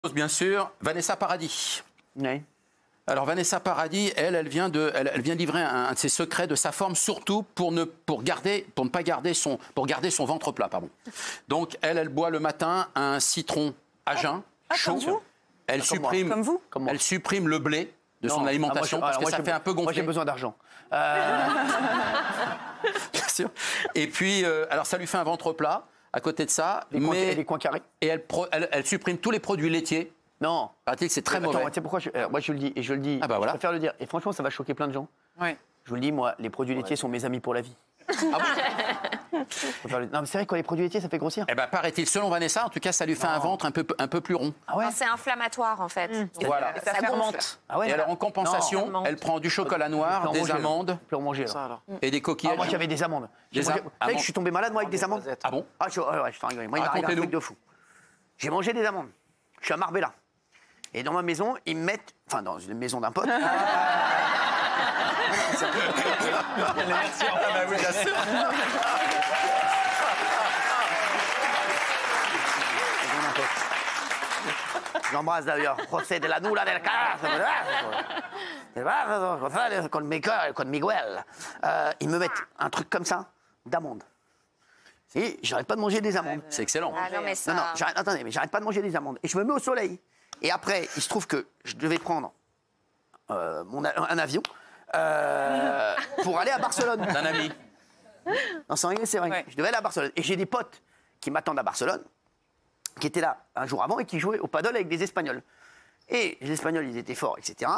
Bien sûr, Vanessa Paradis. Oui. Alors Vanessa Paradis, elle vient livrer un de ses secrets de sa forme, surtout pour garder son ventre plat, pardon. Donc elle boit le matin un citron à jeun chaud. Comme vous Elle supprime, comme vous. elle supprime le blé de son alimentation parce que ça fait un peu gonfler. Moi j'ai besoin d'argent. Bien sûr. Et puis, alors ça lui fait un ventre plat. À côté de ça, Des coins carrés. Et elle supprime tous les produits laitiers. Non. Paraît-il que c'est très mauvais. Tu sais pourquoi moi je le dis et je le dis. Ah bah voilà. Je préfère le dire. Et franchement, ça va choquer plein de gens. Ouais. Je vous le dis, moi, les produits laitiers sont mes amis pour la vie. Ah bon Non, mais c'est vrai que les produits laitiers, ça fait grossir. Eh ben, paraît-il, selon Vanessa, en tout cas, ça lui fait un ventre un peu plus rond. Ah ouais. C'est inflammatoire en fait. Donc, Voilà. Ça fermente. Ah ouais. Et alors, en compensation, Non. elle prend du chocolat noir, peux en des manger, amandes Je peux en manger. là. et des Ah, coquillages. moi j'avais des amandes. Des Vous savez amandes. que je suis tombé malade moi avec des amandes. Ah bon? Ah, ouais, je t'en rigole. Moi, il m'arrive un Racontez-nous. truc de fou. J'ai mangé des amandes. Je suis à Marbella. Et dans ma maison, ils me mettent. Enfin, dans une maison d'un pote. J'embrasse d'ailleurs José de la Nula del Carrasco. Con Miguel. Ils me mettent un truc comme ça d'amandes. Si, j'arrête pas de manger des amandes. C'est excellent. Ah non, mais ça... Non, attendez, mais j'arrête pas de manger des amandes. Et je me mets au soleil. Et après, il se trouve que je devais prendre un avion pour aller à Barcelone. D'un ami. Non, sans rigoler, c'est vrai. Ouais. Je devais aller à Barcelone. Et j'ai des potes qui m'attendent à Barcelone, qui étaient là un jour avant et qui jouaient au paddle avec des Espagnols. Et les Espagnols, ils étaient forts, etc.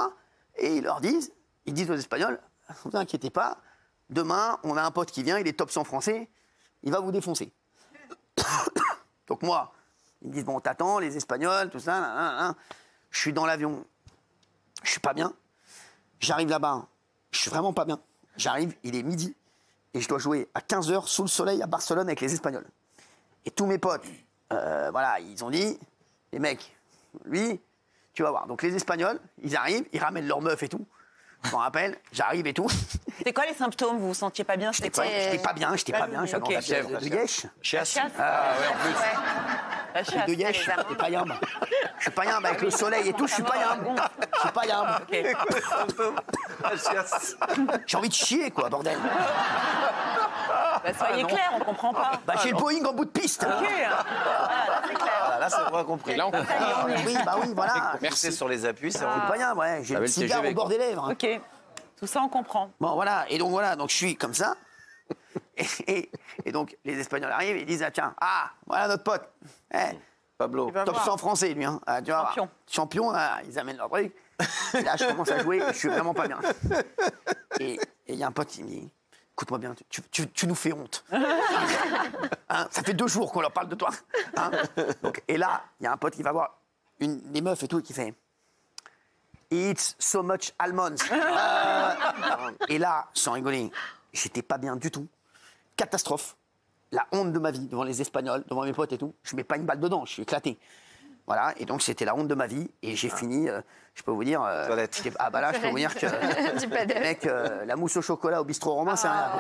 Et ils disent aux Espagnols, ne vous inquiétez pas, demain, on a un pote qui vient, il est top 100 français, il va vous défoncer. Donc moi, ils me disent, bon, t'attends, les Espagnols, tout ça, nan, nan, nan. Je suis dans l'avion, je suis pas bien. J'arrive là-bas, je suis vraiment pas bien. J'arrive, il est midi, et je dois jouer à 15h sous le soleil à Barcelone avec les Espagnols. Et tous mes potes, voilà, ils ont dit, les mecs, lui, tu vas voir. Donc les Espagnols, ils arrivent, ils ramènent leurs meufs et tout. Je m'en rappelle, j'arrive et tout. C'est quoi les symptômes? Vous vous sentiez pas bien? J'étais pas bien, j'étais pas bien. J'avais Ok. la fièvre de Yesh. Chasse. La De chasse. Yesh, j'étais pas yambe. Je suis pas yambe avec le soleil et tout, je suis pas yambe. Je suis pas yambe. J'ai envie de chier, quoi, bordel. Bah, soyez clair, on comprend pas. Bah, j'ai le Boeing en bout de piste. Ok. Voilà, c'est clair. Là, c'est pas compris. Là, on comprend. Oui, bah oui, voilà. Merci sur les appuis, c'est Je suis pas yambe, ouais. J'ai Avec le le cigare TGV, au bord des lèvres. Ok. Tout ça, on comprend. Bon, voilà. Et donc, voilà. Donc, je suis comme ça. Et donc, les Espagnols arrivent et ils disent, ah, tiens, voilà notre pote. Pablo. Top 100 français, lui. Hein. Ah, tu vois, Champion. Champion, là, ils amènent leur truc. Et là, je commence à jouer, je suis vraiment pas bien. Et il y a un pote qui me dit, écoute-moi bien, tu nous fais honte. Hein, ça fait 2 jours qu'on leur parle de toi. Hein. Donc, et là, il y a un pote qui va voir des meufs et tout, et qui fait, It's so much almonds. Et là, sans rigoler, j'étais pas bien du tout. Catastrophe. La honte de ma vie devant les Espagnols, devant mes potes et tout. Je mets pas une balle dedans, je suis éclaté. Voilà, et donc c'était la honte de ma vie. Et j'ai fini, je peux vous dire... Toilette. Ah bah là, je peux vous dire que... Du paddle. Mec, la mousse au chocolat au bistrot romain, c'est rien.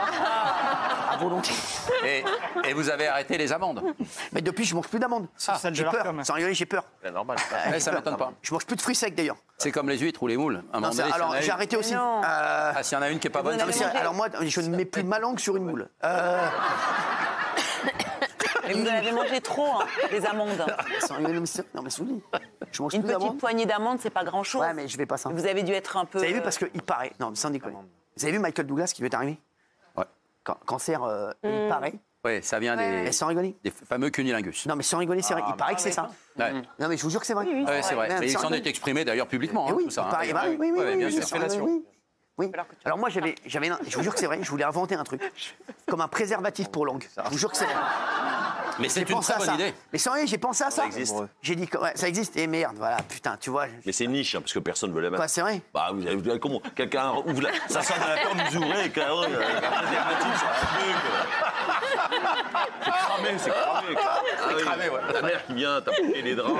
À volonté. Et vous avez arrêté les amandes. Mais depuis, je mange plus d'amandes. J'ai peur. Sans rigoler, j'ai peur. C'est normal. Ouais, ça m'étonne pas. Je mange plus de fruits secs d'ailleurs. C'est comme les huîtres ou les moules. À un Non, moment donné, s'il y en alors, a j'ai une- arrêté aussi. non. Ah, s'il y en a une qui est pas bonne, Non, mais c'est c'est- mangé. alors moi, je ne mets plus ma langue sur une moule. Mais vous en avez mangé trop, hein, des amandes. Sans rigoler, non mais souris. Je mange Une plus d'amandes. petite poignée d'amandes, c'est pas grand-chose. Ouais, mais je vais pas ça. Vous avez dû être un peu. Vous avez vu parce qu'il paraît. Non, mais sans déconner. Vous avez vu Michael Douglas qui lui est arrivé Ouais. Cancer, il paraît. Ouais, ça vient Mais sans rigoler. des fameux cunilingus. Non, mais sans rigoler, c'est vrai. Il paraît que c'est ça. Ouais. Non, mais je vous jure que c'est vrai. Oui, Ouais, c'est vrai. Ouais, Et il sans s'en rigoler. est exprimé d'ailleurs publiquement. Eh hein, oui, tout ça, il hein. paraît. Bah oui, oui, Ouais, bien sûr. oui. Oui. Alors moi, je vous jure que c'est vrai. Je voulais inventer un truc comme un préservatif pour langue. Je vous jure que c'est vrai. Mais c'est J'ai une pensé très à bonne ça. idée. Mais sans rien, j'ai pensé à ça. Ça existe. J'ai dit, ouais, ça existe. Et merde, voilà, putain, tu vois. Mais c'est niche, hein, parce que personne ne veut la mettre. Quoi, c'est vrai. Bah, vous avez comment quelqu'un ouvre la... Ça sort de la porte, vous ouvrez, et carrément, il y a un préservatif sur un truc. C'est cramé, c'est cramé. C'est cramé, ouais. Ta mère qui vient t'apporter les draps,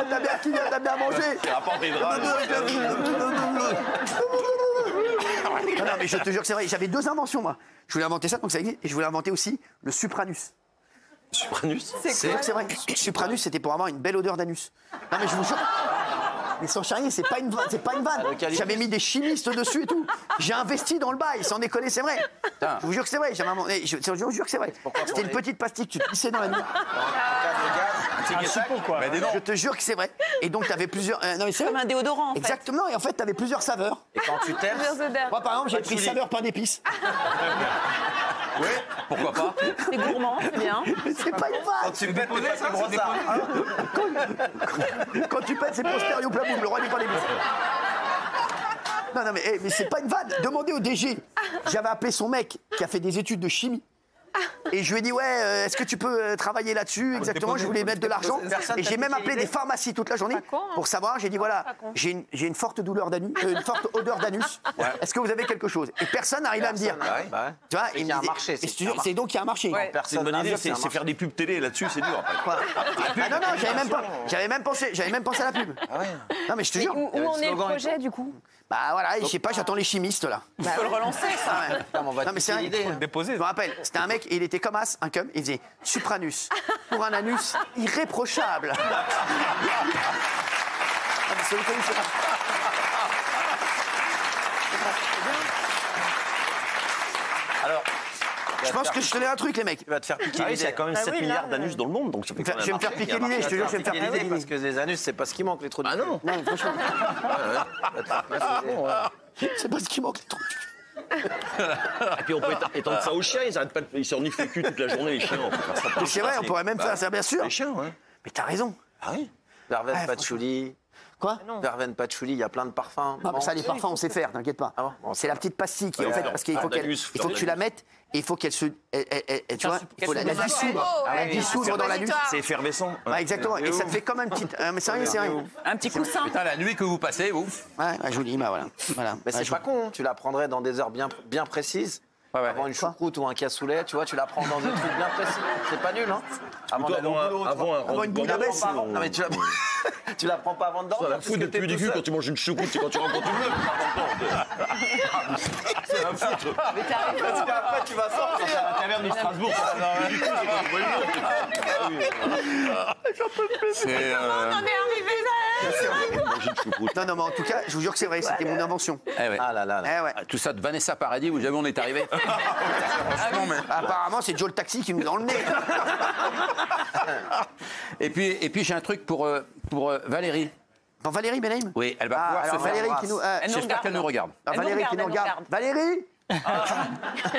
T'as bien qui vient, t'as bien mangé. qui rapporte les draps. Non, mais je te jure que c'est vrai. J'avais 2 inventions, moi. Je voulais inventer ça, donc ça existe. Et je voulais inventer aussi le supranus. Supranus. C'est vrai que c'est vrai. Supranus, c'était pour avoir une belle odeur d'anus. Non, mais je vous jure. Mais sans charrier, c'est pas une vanne. J'avais mis des chimistes dessus et tout. J'ai investi dans le bail, sans déconner, c'est vrai. Putain. Je vous jure que c'est vrai. Je vous jure que c'est vrai. C'était une petite pastille que tu te pissais dans la nuit. quoi. Mais dis donc. Je te jure que c'est vrai. Et donc, t'avais plusieurs. Non, mais c'est Comme vrai. un déodorant, en fait. Exactement. Et en fait, t'avais plusieurs saveurs. Et quand tu t'aimes, Plusieurs odeurs. Moi, par exemple, j'ai pris saveur pain d'épices. Oui, pourquoi pas. C'est gourmand, c'est bien. Mais c'est pas une vanne. tu pètes le nez, c'est brossard. Quand tu pètes, c'est Posterior Plaboum, le roi du pain d'épices. Non, mais c'est pas une vanne. Demandez au DG. J'avais appelé son mec qui a fait des études de chimie. Et je lui ai dit, ouais, est-ce que tu peux travailler là-dessus? Exactement, je voulais mettre de l'argent. Et j'ai même appelé des pharmacies toute la journée pour savoir. J'ai dit, voilà, j'ai une forte douleur d'anus, une forte odeur d'anus. Est-ce que vous avez quelque chose? Et personne n'arrivait à me dire. Tu vois, qu'il y a un marché, et c'est je te jure, c'est donc qu'il y a un marché. C'est une bonne idée, c'est faire des pubs télé là-dessus, c'est dur. Quoi. Ah non, j'avais même pensé à la pub. Non, mais je te jure. Où en est le projet, du coup? Bah voilà, je sais pas, j'attends les chimistes là. Tu peux le relancer, ça. Non, mais c'est vrai. Je me rappelle, c'était un mec, et il était comme as, un cum, il faisait Supranus pour un anus irréprochable. Ah, mais c'est lequel, c'est pas- Alors, Je pense que je tenais un truc, les mecs. tu vas te faire piquer Ah oui, il y l'idée. a quand même 7 oui, là, milliards d'anus dans le monde, donc ça fait quand même Je vais me un faire marché. piquer l'idée, je te jure, je vais me faire Piquer piquer l'idée parce l'idée. que les anus, c'est pas ce qui manque, les trous de Ah non. Non, franchement, c'est pas ce qui manque, les trucs. Et puis on peut étendre ça aux chiens, ils s'eniflent le cul toute la journée, les chiens. On peut faire ça Mais pour c'est vrai, on pourrait même faire ça, bien sûr. les chiens, ouais. Mais t'as raison. Ah oui. Verveine Ouais, patchouli. Quoi? Verveine patchouli, il y a plein de parfums. Non, mais ça, les parfums, on sait faire, t'inquiète pas. Ah bon C'est la petite pastille qui, en Ouais, fait, ouais. parce qu'il faut D'anus, il faut que tu la mettes, et il faut qu'elle se. Tu vois, il faut la dissoudre. Oh, ouais. La dissoudre dans l'anus. C'est effervescent. Ouais, exactement. Et ça te fait comme un petit. Mais c'est rien, c'est rien. Un petit coussin. Putain, la nuit que vous passez, vous. Ouais, joli, bah voilà. Mais c'est pas con, tu la prendrais dans des heures bien précises. Ouais, ouais. Avant une choucroute ou un cassoulet, tu vois, tu la prends dans des trucs bien précis. C'est pas nul, hein? Avant d'aller au boulot, tu vois. Avant une bouillabaisse. Non, mais tu la prends pas avant de dormir. Ça la parce fout que de t'es plus du tout cul seul. quand tu manges une choucroute, c'est quand tu rencontres une meuf. C'est un foutre. Parce qu'après, tu vas sortir. À la taverne de Strasbourg, quand tu manges du cul, c'est quand tu vois une meuf. C'est. On en est arrivé là. Manger une choucroute. Non, mais en tout cas, je vous jure que c'est vrai, c'était mon invention. Eh ouais. Ah là là là. Eh ouais. Ah, tout ça de Vanessa Paradis, vous savez où on est arrivé. Franchement, mais- Apparemment, c'est Joe le taxi qui nous dans le nez. Et puis j'ai un truc pour Valérie. Bon, Valérie Benahim. Oui, elle va pouvoir alors se faire. Valérie qui nous. Elle nous J'espère qu'elle nous regarde. Elle nous Valérie qui nous regarde, elle regarde. nous Valérie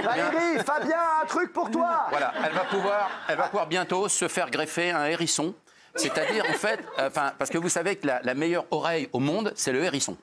Valérie, Fabien, un truc pour toi. Voilà, elle va pouvoir bientôt se faire greffer un hérisson. C'est-à-dire, en fait, parce que vous savez que la meilleure oreille au monde, c'est le hérisson.